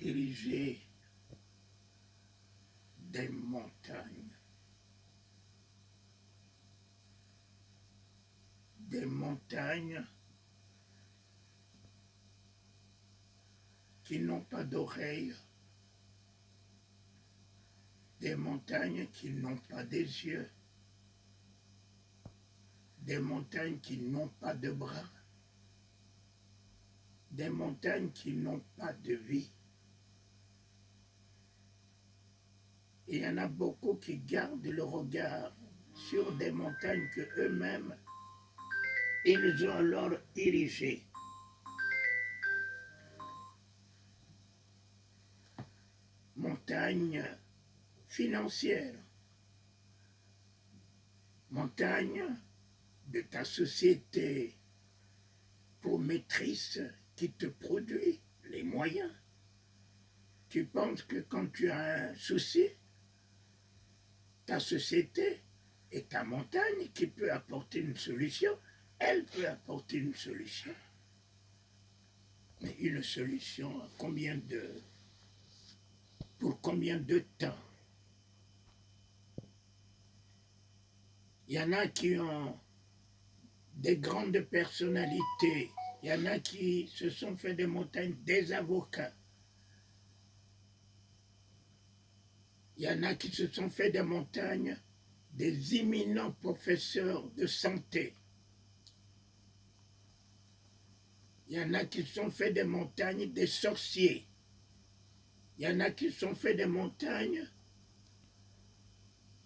ériger des montagnes. Des montagnes qui n'ont pas d'oreilles, des montagnes qui n'ont pas des yeux, des montagnes qui n'ont pas de bras, des montagnes qui n'ont pas de vie. Et il y en a beaucoup qui gardent le regard sur des montagnes que eux-mêmes, ils ont alors érigées. Montagne financière, montagne de ta société promettrice qui te produit les moyens. Tu penses que quand tu as un souci, ta société est ta montagne qui peut apporter une solution, elle peut apporter une solution. Mais une solution pour combien de temps? Il y en a qui ont des grandes personnalités, il y en a qui se sont fait des montagnes, des avocats. Il y en a qui se sont fait des montagnes, des éminents professeurs de santé. Il y en a qui se sont fait des montagnes, des sorciers. Il y en a qui se sont fait des montagnes,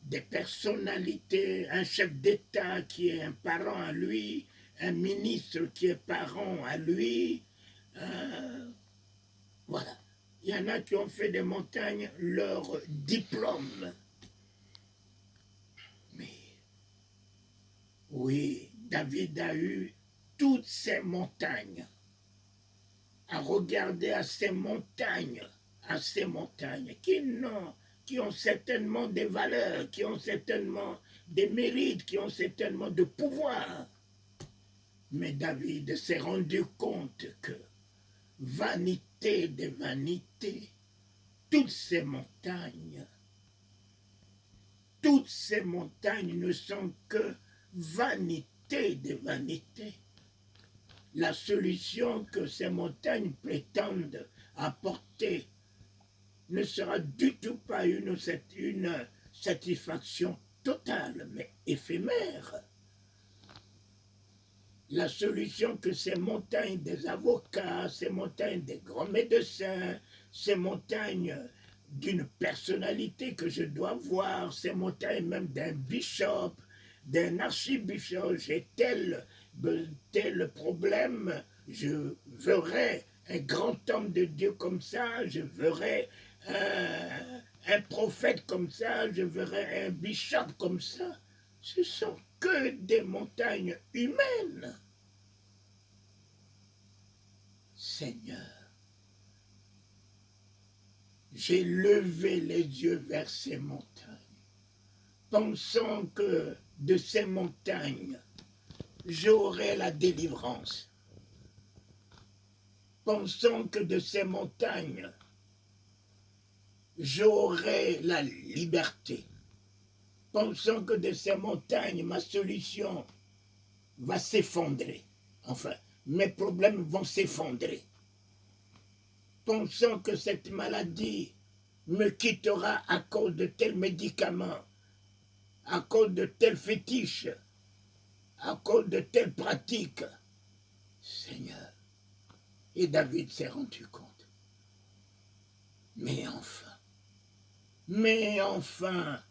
des personnalités, un chef d'État qui est un parent à lui, un ministre qui est parent à lui. Voilà. Il y en a qui ont fait des montagnes leur diplôme. Mais oui, David a eu toutes ces montagnes, à regarder à ces montagnes qui ont certainement des valeurs, qui ont certainement des mérites, qui ont certainement de pouvoir. Mais David s'est rendu compte que vanité des vanités, toutes ces montagnes ne sont que vanité des vanités. La solution que ces montagnes prétendent apporter ne sera du tout pas une satisfaction totale, mais éphémère. La solution que ces montagnes des avocats, ces montagnes des grands médecins, ces montagnes d'une personnalité que je dois voir, ces montagnes même d'un bishop, d'un archibishop, j'ai tel problème, je verrai un grand homme de Dieu comme ça, je verrai un prophète comme ça, je verrai un bishop comme ça. Ce sont que des montagnes humaines. Seigneur, j'ai levé les yeux vers ces montagnes, pensant que de ces montagnes, j'aurai la délivrance, pensant que de ces montagnes, j'aurai la liberté, pensant que de ces montagnes, ma solution va s'effondrer. Enfin, mes problèmes vont s'effondrer. Pensant que cette maladie me quittera à cause de tel médicament, à cause de tel fétiche, à cause de telle pratique. Seigneur, et David s'est rendu compte. Mais enfin,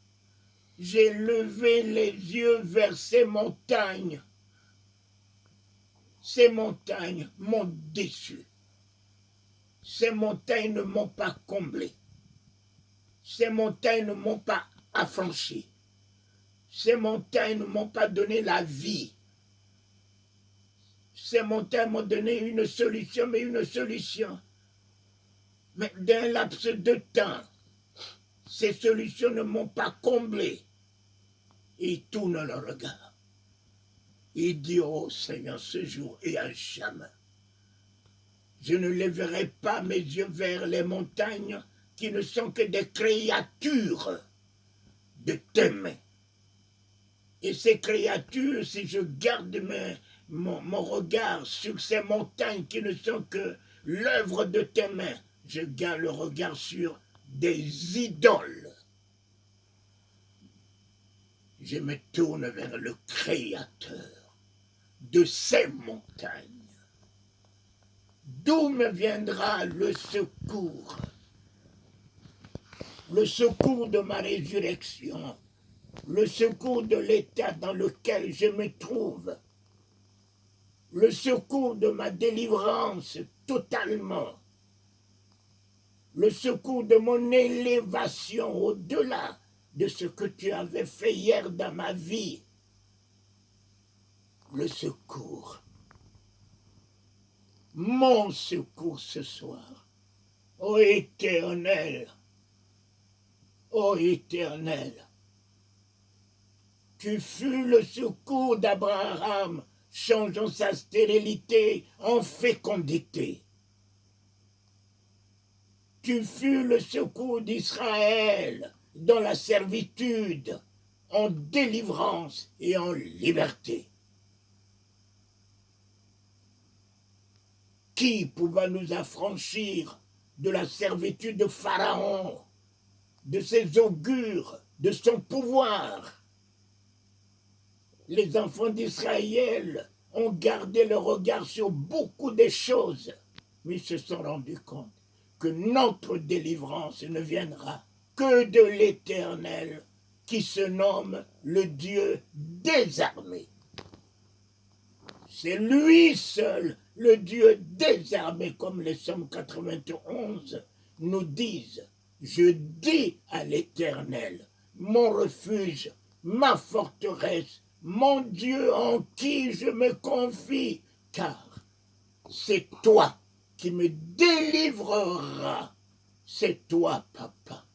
j'ai levé les yeux vers ces montagnes. Ces montagnes m'ont déçu. Ces montagnes ne m'ont pas comblé. Ces montagnes ne m'ont pas affranchi. Ces montagnes ne m'ont pas donné la vie. Ces montagnes m'ont donné une solution, mais une solution. Mais d'un laps de temps, ces solutions ne m'ont pas comblé. Il tourne le regard. Il dit, oh Seigneur, ce jour et à jamais, Je ne lèverai pas mes yeux vers les montagnes qui ne sont que des créatures de tes mains. Et ces créatures, si je garde mon regard sur ces montagnes qui ne sont que l'œuvre de tes mains, je garde le regard sur des idoles. Je me tourne vers le Créateur de ces montagnes. D'où me viendra le secours? Le secours de ma résurrection, le secours de l'état dans lequel je me trouve, le secours de ma délivrance totalement, le secours de mon élévation au-delà de ce que tu avais fait hier dans ma vie, le secours, mon secours ce soir, ô Éternel, ô Éternel, tu fus le secours d'Abraham, changeant sa stérilité en fécondité. Tu fus le secours d'Israël dans la servitude, en délivrance et en liberté. Qui pouvait nous affranchir de la servitude de Pharaon, de ses augures, de son pouvoir? Les enfants d'Israël ont gardé le regard sur beaucoup de choses, mais ils se sont rendus compte que notre délivrance ne viendra que de l'Éternel, qui se nomme le Dieu des armées. C'est lui seul, le Dieu des armées, comme les Psaumes 91 nous disent. Je dis à l'Éternel, mon refuge, ma forteresse, mon Dieu en qui je me confie, car c'est toi qui me délivreras. C'est toi, papa.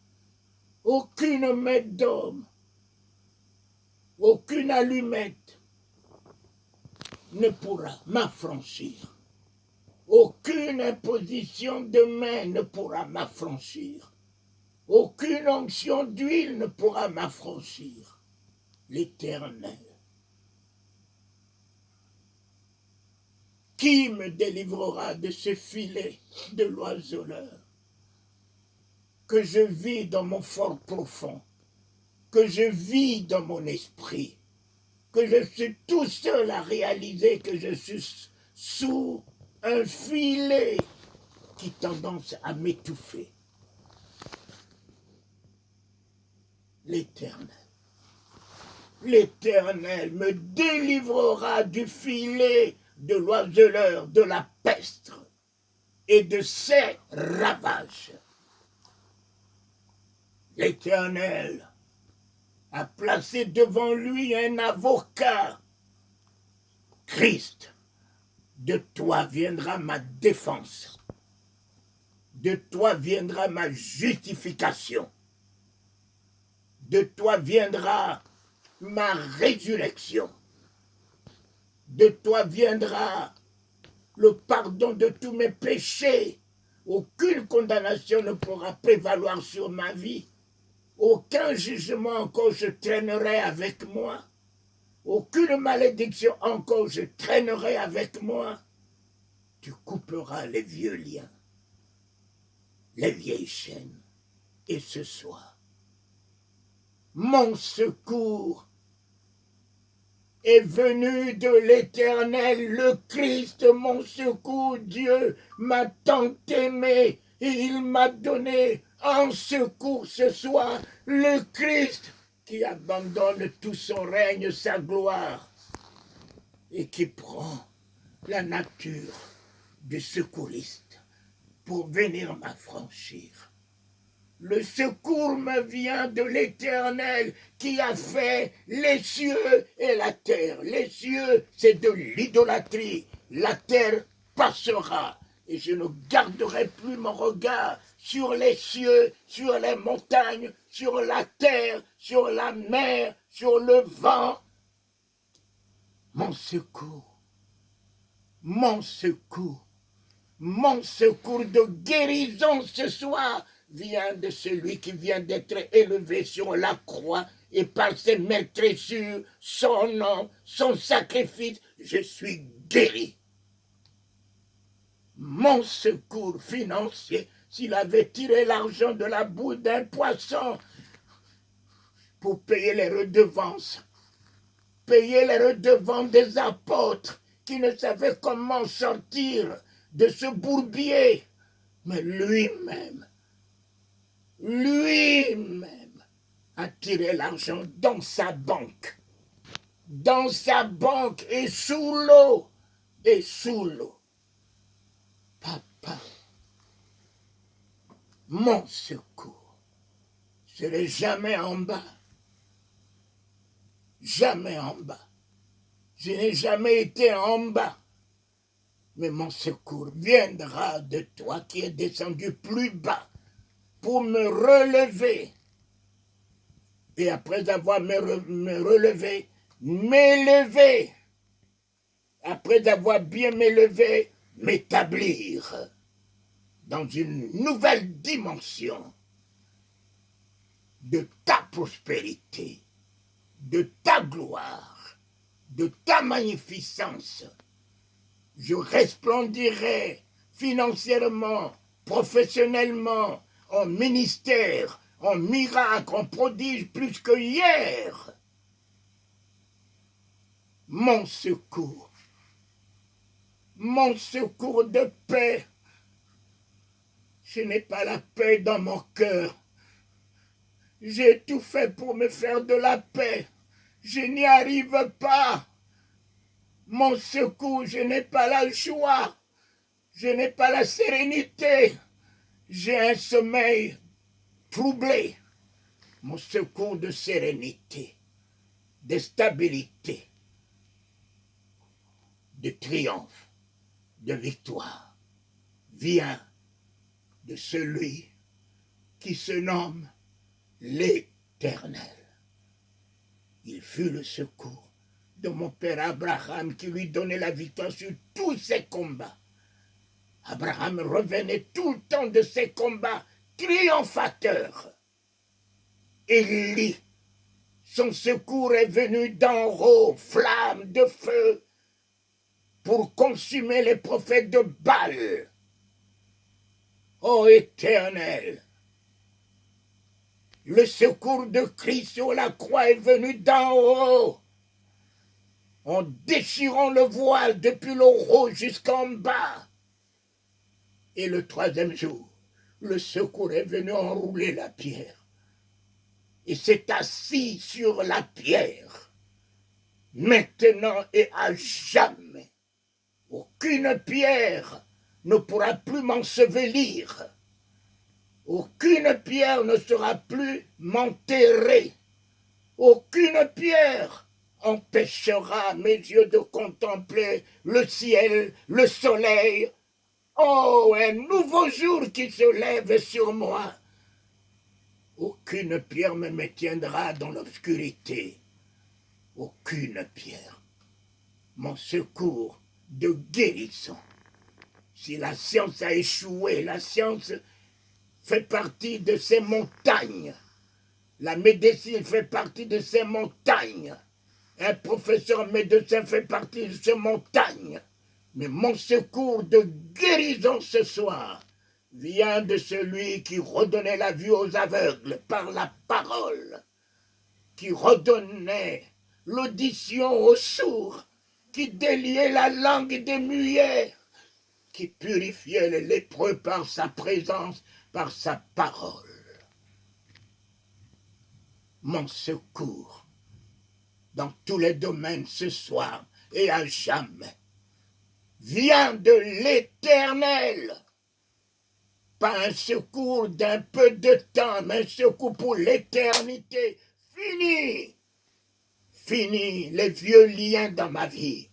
Aucune main d'homme, aucune allumette ne pourra m'affranchir. Aucune imposition de main ne pourra m'affranchir. Aucune onction d'huile ne pourra m'affranchir. L'Éternel. Qui me délivrera de ce filet de l'oiseleur que je vis dans mon fort profond, que je vis dans mon esprit, que je suis tout seul à réaliser que je suis sous un filet qui tendance à m'étouffer. L'Éternel. L'Éternel me délivrera du filet de l'oiseleur, de la peste et de ses ravages. L'Éternel a placé devant lui un avocat, Christ. De toi viendra ma défense. De toi viendra ma justification. De toi viendra ma résurrection. De toi viendra le pardon de tous mes péchés. Aucune condamnation ne pourra prévaloir sur ma vie. Aucun jugement encore je traînerai avec moi. Aucune malédiction encore je traînerai avec moi. Tu couperas les vieux liens, les vieilles chaînes. Et ce soir, mon secours est venu de l'Éternel, le Christ, mon secours. Dieu m'a tant aimé et il m'a donné en secours ce soir le Christ qui abandonne tout son règne, sa gloire et qui prend la nature de secouriste pour venir m'affranchir. Le secours me vient de l'Éternel qui a fait les cieux et la terre. Les cieux, c'est de l'idolâtrie. La terre passera et je ne garderai plus mon regard sur les cieux, sur les montagnes, sur la terre, sur la mer, sur le vent. Mon secours Mon secours de guérison ce soir vient de celui qui vient d'être élevé sur la croix et par ses maîtresses, son nom, son sacrifice, je suis guéri. Mon secours financier, s'il avait tiré l'argent de la bouche d'un poisson pour payer les redevances des apôtres qui ne savaient comment sortir de ce bourbier, mais lui-même a tiré l'argent dans sa banque et sous l'eau. Papa, mon secours, je serai jamais en bas. Jamais en bas. Je n'ai jamais été en bas. Mais mon secours viendra de toi qui es descendu plus bas pour me relever. Et après avoir me relevé, m'élever. Après avoir bien m'élevé, m'établir dans une nouvelle dimension de ta prospérité, de ta gloire, de ta magnificence. Je resplendirai financièrement, professionnellement, en ministère, en miracle, en prodige plus que hier. Mon secours de paix. Je n'ai pas la paix dans mon cœur. J'ai tout fait pour me faire de la paix. Je n'y arrive pas. Mon secours, je n'ai pas la joie. Je n'ai pas la sérénité. J'ai un sommeil troublé. Mon secours de sérénité, de stabilité, de triomphe, de victoire vient de celui qui se nomme l'Éternel. Il fut le secours de mon père Abraham qui lui donnait la victoire sur tous ses combats. Abraham revenait tout le temps de ses combats triomphateurs. Élie, son secours est venu d'en haut, flamme de feu, pour consumer les prophètes de Baal. Ô Éternel, le secours de Christ sur la croix est venu d'en haut, en déchirant le voile depuis le haut jusqu'en bas. Et le troisième jour, le secours est venu enrouler la pierre. Et s'est assis sur la pierre, maintenant et à jamais. Aucune pierre ne pourra plus m'ensevelir. Aucune pierre ne sera plus m'enterrer. Aucune pierre empêchera mes yeux de contempler le ciel, le soleil. Oh, un nouveau jour qui se lève sur moi. Aucune pierre ne me tiendra dans l'obscurité. Aucune pierre. Mon secours de guérison. Si la science a échoué, la science fait partie de ces montagnes. La médecine fait partie de ces montagnes. Un professeur médecin fait partie de ces montagnes. Mais mon secours de guérison ce soir vient de celui qui redonnait la vue aux aveugles par la parole, qui redonnait l'audition aux sourds, qui déliait la langue des muets, qui purifiait les lépreux par sa présence, par sa parole. Mon secours dans tous les domaines ce soir et à jamais vient de l'Éternel. Pas un secours d'un peu de temps, mais un secours pour l'éternité. Fini les vieux liens dans ma vie.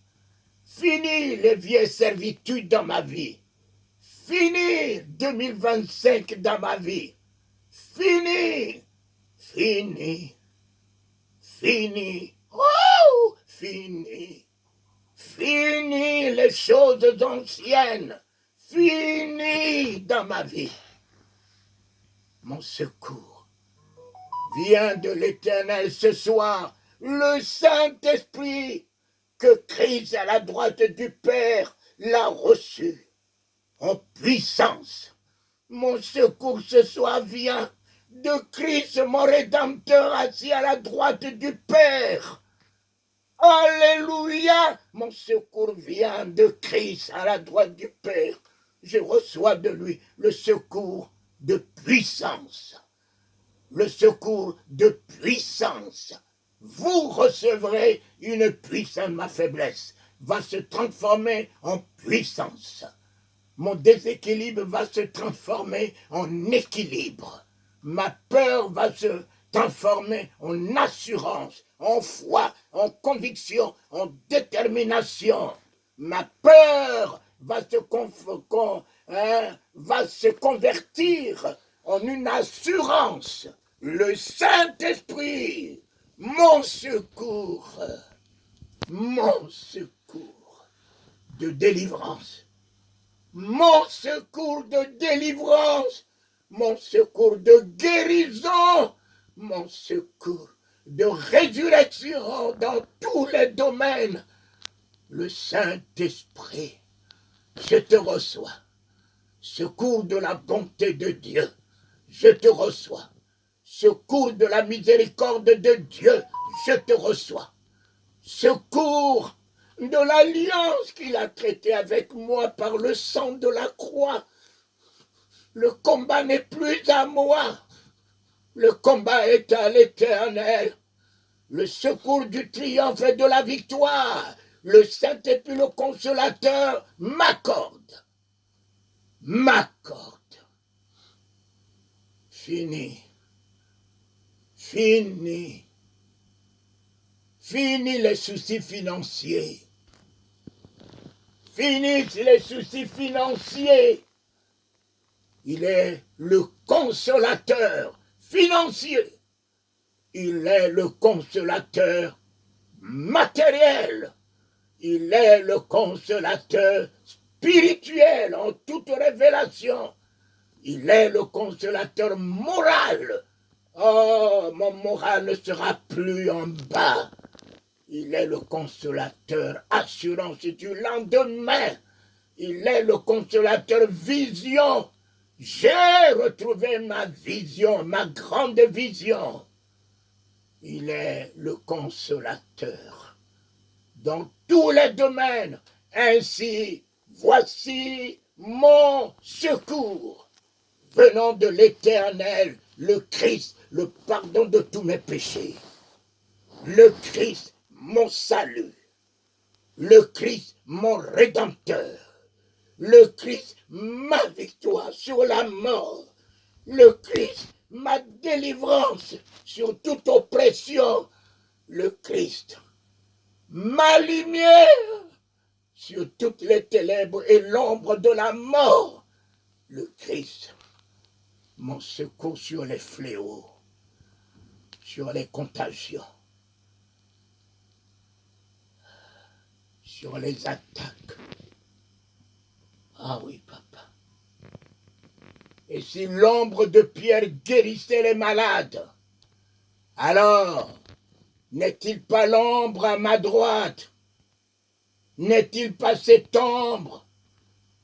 Fini les vieilles servitudes dans ma vie. Fini 2025 dans ma vie. Fini. Oh, fini les choses anciennes. fini dans ma vie. Mon secours vient de l'Éternel ce soir. Le Saint-Esprit que Christ à la droite du Père l'a reçu en puissance. Mon secours ce soir vient de Christ, mon Rédempteur, assis à la droite du Père. Alléluia! Mon secours vient de Christ à la droite du Père. Je reçois de lui le secours de puissance. Le secours de puissance. Vous recevrez une puissance. Ma faiblesse va se transformer en puissance. Mon déséquilibre va se transformer en équilibre. Ma peur va se transformer en assurance, en foi, en conviction, en détermination. Ma peur va se convertir en une assurance. Le Saint-Esprit, mon secours de délivrance. Mon secours de délivrance, mon secours de guérison, mon secours de résurrection dans tous les domaines. Le Saint-Esprit, je te reçois. Secours de la bonté de Dieu, je te reçois. Secours de la miséricorde de Dieu, je te reçois. Secours de l'alliance qu'il a traitée avec moi par le sang de la croix. Le combat n'est plus à moi. Le combat est à l'Éternel. Le secours du triomphe et de la victoire. Le Saint-Esprit, le Consolateur, m'accorde. Fini. Fini les soucis financiers. Finissent les soucis financiers. Il est le consolateur financier. Il est le consolateur matériel. Il est le consolateur spirituel en toute révélation. Il est le consolateur moral. Oh, mon moral ne sera plus en bas. Il est le consolateur assurance du lendemain. Il est le consolateur vision. J'ai retrouvé ma vision, ma grande vision. Il est le consolateur dans tous les domaines. Ainsi, voici mon secours venant de l'Éternel, le Christ, le pardon de tous mes péchés. Le Christ, mon salut. Le Christ, mon Rédempteur. Le Christ, ma victoire sur la mort. Le Christ, ma délivrance sur toute oppression. Le Christ, ma lumière sur toutes les ténèbres et l'ombre de la mort. Le Christ, mon secours sur les fléaux, sur les contagions, sur les attaques. Ah oui, papa. Et si l'ombre de Pierre guérissait les malades, alors n'est-il pas l'ombre à ma droite? N'est-il pas cette ombre,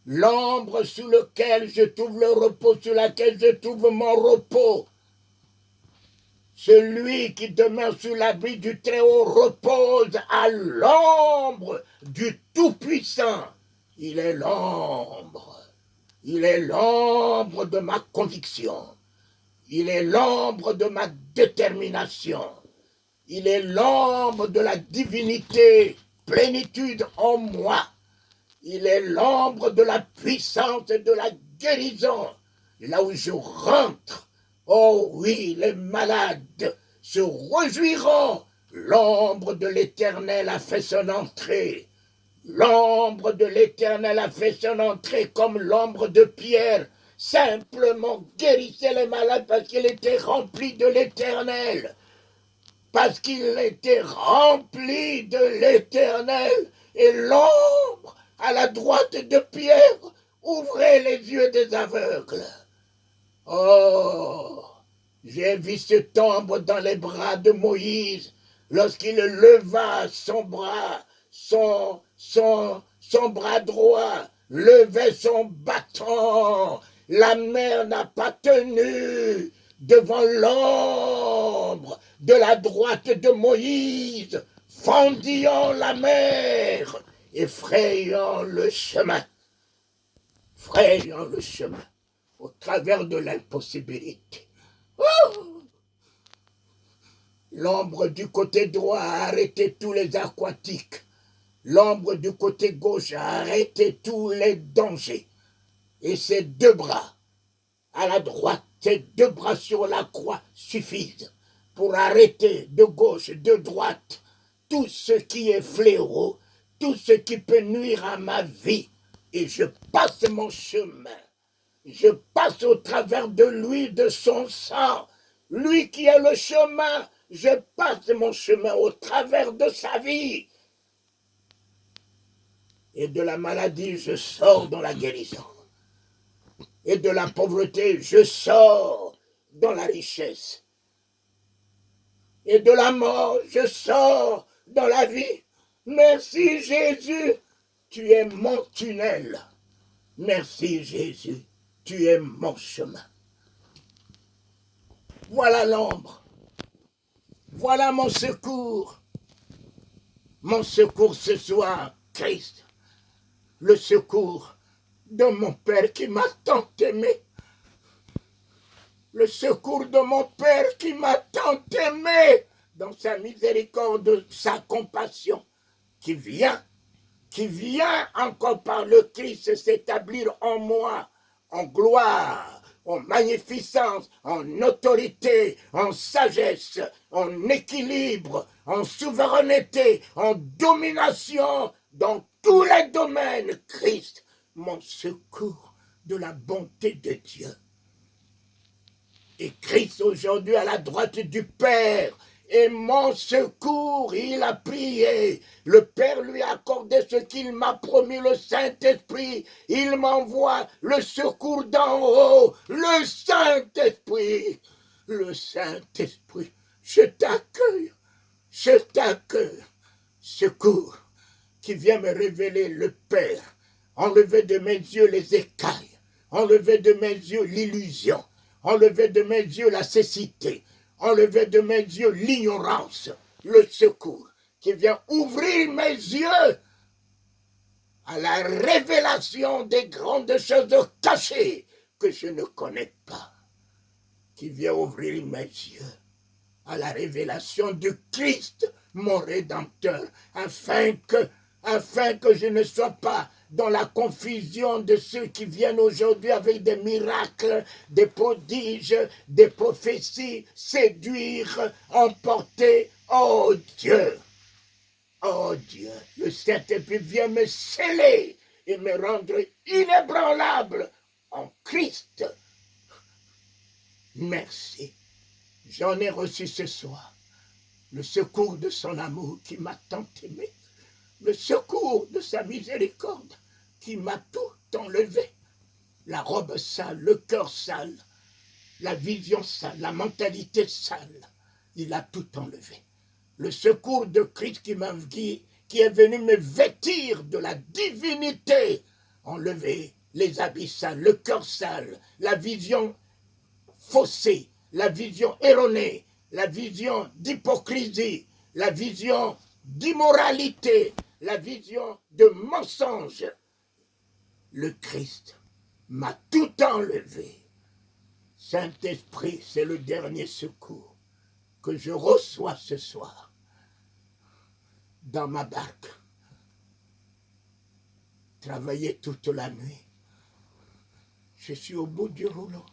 l'ombre sous laquelle je trouve le repos, sur laquelle je trouve mon repos? Celui qui demeure sous l'abri du Très-Haut repose à l'ombre du Tout-Puissant. Il est l'ombre. Il est l'ombre de ma conviction. Il est l'ombre de ma détermination. Il est l'ombre de la divinité, plénitude en moi. Il est l'ombre de la puissance et de la guérison. Là où je rentre, oh oui, les malades se réjouiront. L'ombre de l'Éternel a fait son entrée. L'ombre de l'Éternel a fait son entrée comme l'ombre de Pierre. Simplement guérissait les malades parce qu'il était rempli de l'Éternel. Parce qu'il était rempli de l'Éternel. Et l'ombre à la droite de Pierre ouvrez les yeux des aveugles. Oh, j'ai vu ce tombe dans les bras de Moïse lorsqu'il leva son bras, son bras droit, levait son bâton. La mer n'a pas tenu devant l'ombre de la droite de Moïse, fendillant la mer et frayant le chemin. Frayant le chemin au travers de l'impossibilité. Oh! L'ombre du côté droit a arrêté tous les aquatiques. L'ombre du côté gauche a arrêté tous les dangers. Et ses deux bras à la droite, ses deux bras sur la croix suffisent pour arrêter de gauche, de droite, tout ce qui est fléau, tout ce qui peut nuire à ma vie. Et je passe mon chemin. Je passe au travers de lui, de son sang. Lui qui est le chemin, je passe mon chemin au travers de sa vie. Et de la maladie, je sors dans la guérison. Et de la pauvreté, je sors dans la richesse. Et de la mort, je sors dans la vie. Merci Jésus, tu es mon tunnel. Merci Jésus, tu es mon chemin. Voilà l'ombre. Voilà mon secours. Mon secours ce soir, Christ. Le secours de mon Père qui m'a tant aimé. Le secours de mon Père qui m'a tant aimé dans sa miséricorde, sa compassion, qui vient encore par le Christ s'établir en moi, en gloire, en magnificence, en autorité, en sagesse, en équilibre, en souveraineté, en domination, dans tous les domaines. Christ, mon secours de la bonté de Dieu. Et Christ aujourd'hui à la droite du Père est mon secours. Il a prié. Le Père lui a accordé ce qu'il m'a promis, le Saint-Esprit. Il m'envoie le secours d'en haut, le Saint-Esprit. Le Saint-Esprit, je t'accueille. Je t'accueille. Secours qui vient me révéler le Père. Enlever de mes yeux les écailles. Enlever de mes yeux l'illusion. Enlever de mes yeux la cécité, enlever de mes yeux l'ignorance, le secours qui vient ouvrir mes yeux à la révélation des grandes choses cachées que je ne connais pas, qui vient ouvrir mes yeux à la révélation du Christ, mon Rédempteur, afin que je ne sois pas dans la confusion de ceux qui viennent aujourd'hui avec des miracles, des prodiges, des prophéties, séduire, emporter. Oh Dieu, le Saint-Esprit vient me sceller et me rendre inébranlable en Christ. Merci. J'en ai reçu ce soir le secours de son amour qui m'a tant aimé, le secours de sa miséricorde qui m'a tout enlevé. La robe sale, le cœur sale, la vision sale, la mentalité sale, il a tout enlevé. Le secours de Christ qui est venu me vêtir de la divinité, enlever les habits sales, le cœur sale, la vision faussée, la vision erronée, la vision d'hypocrisie, la vision d'immoralité, la vision de mensonge. Le Christ m'a tout enlevé. Saint-Esprit, c'est le dernier secours que je reçois ce soir dans ma barque. Travailler toute la nuit. Je suis au bout du rouleau.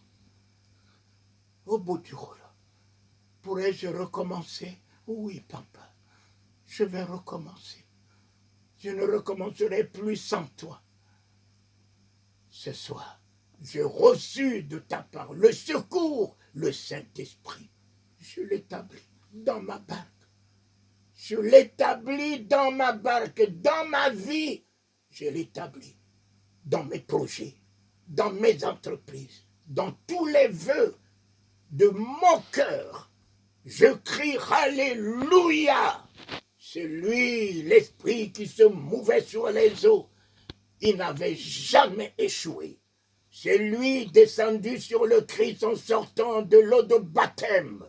Au bout du rouleau. Pourrais-je recommencer? Oui, papa. Je vais recommencer. Je ne recommencerai plus sans toi. Ce soir, j'ai reçu de ta part le secours, le Saint-Esprit. Je l'établis dans ma barque. Je l'établis dans ma barque, dans ma vie. Je l'établis dans mes projets, dans mes entreprises, dans tous les vœux de mon cœur, je crie Alléluia. C'est lui, l'esprit qui se mouvait sur les eaux. Il n'avait jamais échoué. C'est lui descendu sur le Christ en sortant de l'eau de baptême.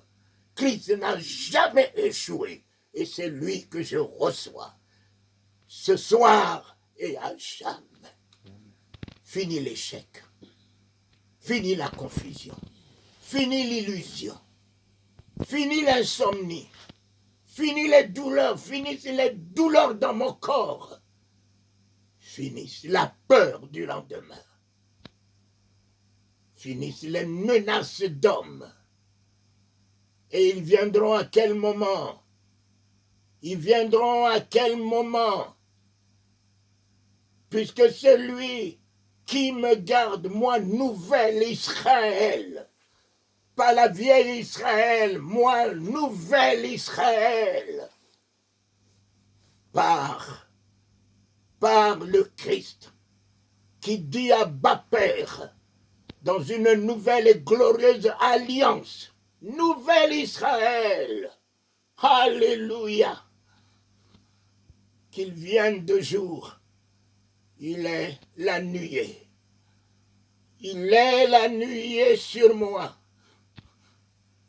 Christ n'a jamais échoué. Et c'est lui que je reçois. Ce soir et à jamais. Fini l'échec. Fini la confusion. Fini l'illusion. Fini l'insomnie. Fini les douleurs. Finissent les douleurs dans mon corps. Finissent la peur du lendemain. Finissent les menaces d'hommes. Et ils viendront à quel moment? Ils viendront à quel moment? Puisque celui qui me garde, moi, nouvel Israël, pas la vieille Israël, moi, nouvel Israël, par le Christ, qui dit à Abba Père, dans une nouvelle et glorieuse alliance, nouvel Israël, alléluia, qu'il vienne de jour, il est la nuée. Il est la nuée sur moi.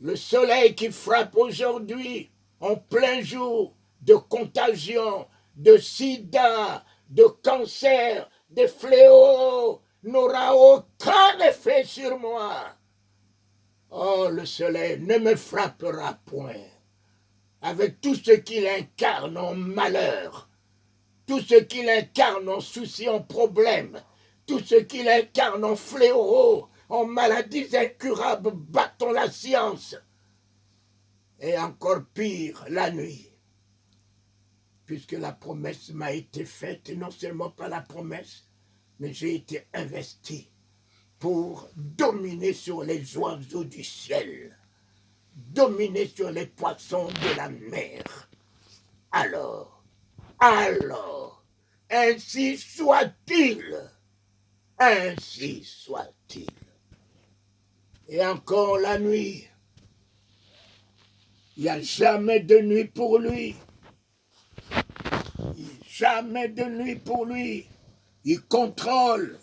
Le soleil qui frappe aujourd'hui en plein jour de contagion, de sida, de cancer, de fléaux, n'aura aucun effet sur moi. Oh, le soleil ne me frappera point. Avec tout ce qu'il incarne en malheur, tout ce qu'il incarne en soucis, en problèmes, tout ce qu'il incarne en fléaux, en maladies incurables, battons la science. Et encore pire, la nuit. Puisque la promesse m'a été faite, et non seulement pas la promesse, mais j'ai été investi pour dominer sur les oiseaux du ciel, dominer sur les poissons de la mer. Alors, ainsi soit-il, ainsi soit-il. Et encore la nuit, il n'y a jamais de nuit pour lui, jamais de nuit pour lui. Il contrôle,